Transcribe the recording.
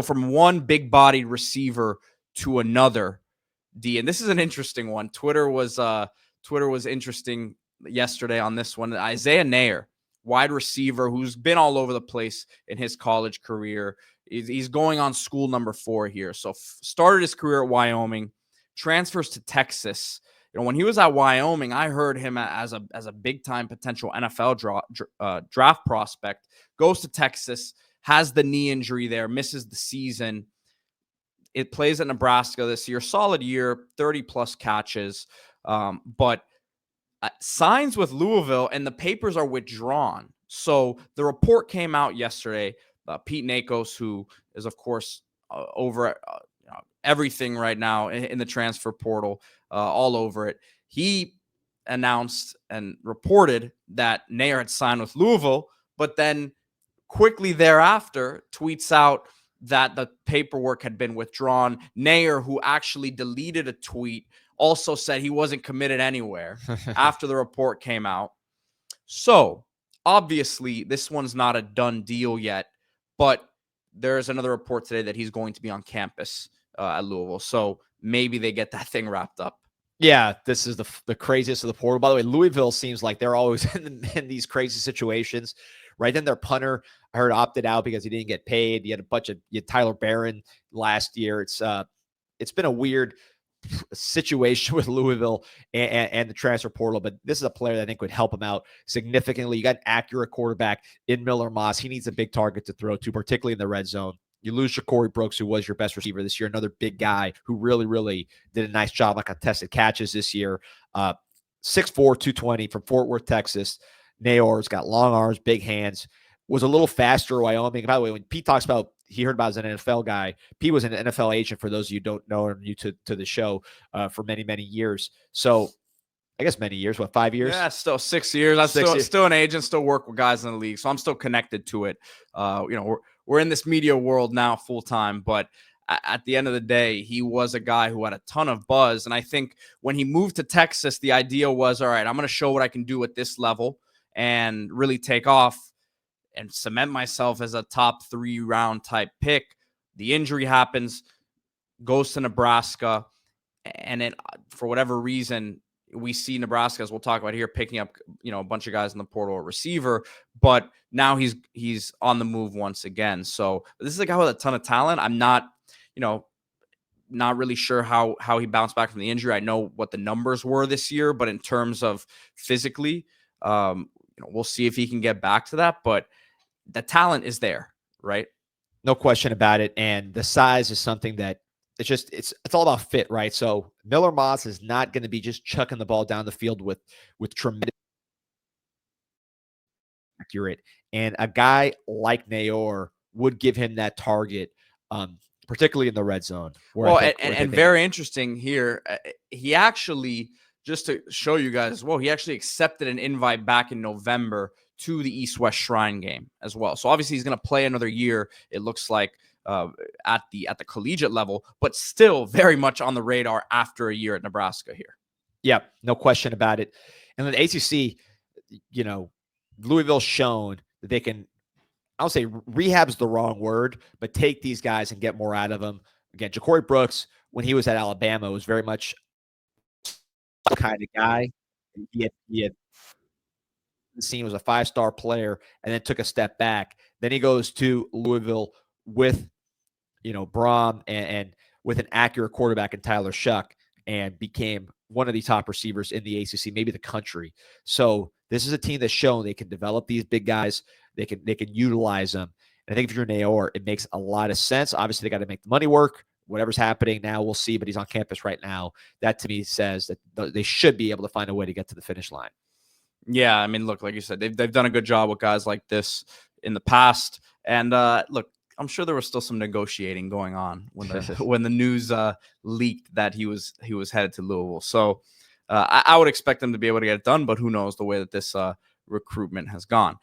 from one big-bodied receiver to another, D. And this is an interesting one. Twitter was interesting yesterday on this one. Isaiah Neyor, wide receiver who's been all over the place in his college career. He's going on school number 4 here. So started his career at Wyoming, transfers to Texas. When he was at Wyoming, I heard him as a big-time potential NFL draft prospect. Goes to Texas, has the knee injury there, misses the season. It plays at Nebraska this year. Solid year, 30-plus catches. But signs with Louisville, and the papers are withdrawn. So the report came out yesterday. Pete Nakos, who is, of course, over everything right now in the transfer portal, all over it, he announced and reported that Neyor had signed with Louisville, but then quickly thereafter tweets out that the paperwork had been withdrawn. Neyor, who actually deleted a tweet, also said he wasn't committed anywhere after the report came out. So obviously this one's not a done deal yet, but there's another report today that he's going to be on campus at Louisville. So maybe they get that thing wrapped up. Yeah, this is the craziest of the portal. By the way, Louisville seems like they're always in these crazy situations. Right then, their punter, I heard, opted out because he didn't get paid. You had Tyler Barron last year. It's been a weird situation with Louisville and the transfer portal, but this is a player that I think would help him out significantly. You got an accurate quarterback in Miller Moss. He needs a big target to throw to, particularly in the red zone. You lose Ja'Cory Brooks, who was your best receiver this year, another big guy who really, really did a nice job on contested catches this year. 6'4", 220 from Fort Worth, Texas. Neyor's got long arms, big hands, was a little faster at Wyoming. By the way, when Pete talks about he heard about as an NFL guy, Pete was an NFL agent, for those of you who don't know or new to the show, for many, many years. So I guess many years, 5 years? Yeah, still 6 years. I'm still an agent, still work with guys in the league. So I'm still connected to it. We're in this media world now full time, but at the end of the day, he was a guy who had a ton of buzz. And I think when he moved to Texas, the idea was, all right, I'm going to show what I can do at this level and really take off and cement myself as a top 3 round type pick. The injury happens, goes to Nebraska, and it, for whatever reason, we see Nebraska, as we'll talk about here, picking up, a bunch of guys in the portal at receiver, but now he's on the move once again. So this is a guy with a ton of talent. I'm not really sure how he bounced back from the injury. I know what the numbers were this year, but in terms of physically, we'll see if he can get back to that, but the talent is there, right? No question about it. And the size is something that it's all about fit, right? So Miller Moss is not going to be just chucking the ball down the field with tremendous accurate. And a guy like Neyor would give him that target, particularly in the red zone. And very interesting here, he actually, just to show you guys as well, he actually accepted an invite back in November to the East-West Shrine game as well. So obviously he's going to play another year, it looks like, at the collegiate level, but still very much on the radar after a year at Nebraska here. Yeah, no question about it. And then the ACC, Louisville's shown that they can, I'll say rehab's the wrong word, but take these guys and get more out of them. Again, Ja'Cory Brooks, when he was at Alabama, was very much the kind of guy. He had seen was a 5-star player and then took a step back. Then he goes to Louisville with, Brom and with an accurate quarterback in Tyler Shuck, and became one of the top receivers in the ACC, maybe the country. So this is a team that's shown they can develop these big guys. They can utilize them. And I think if you're Neyor, it makes a lot of sense. Obviously, they got to make the money work. Whatever's happening now, we'll see. But he's on campus right now. That to me says that they should be able to find a way to get to the finish line. Yeah, I mean, look, like you said, they've done a good job with guys like this in the past. And look, I'm sure there was still some negotiating going on when the news leaked that he was headed to Louisville. So I would expect them to be able to get it done, but who knows the way that this recruitment has gone.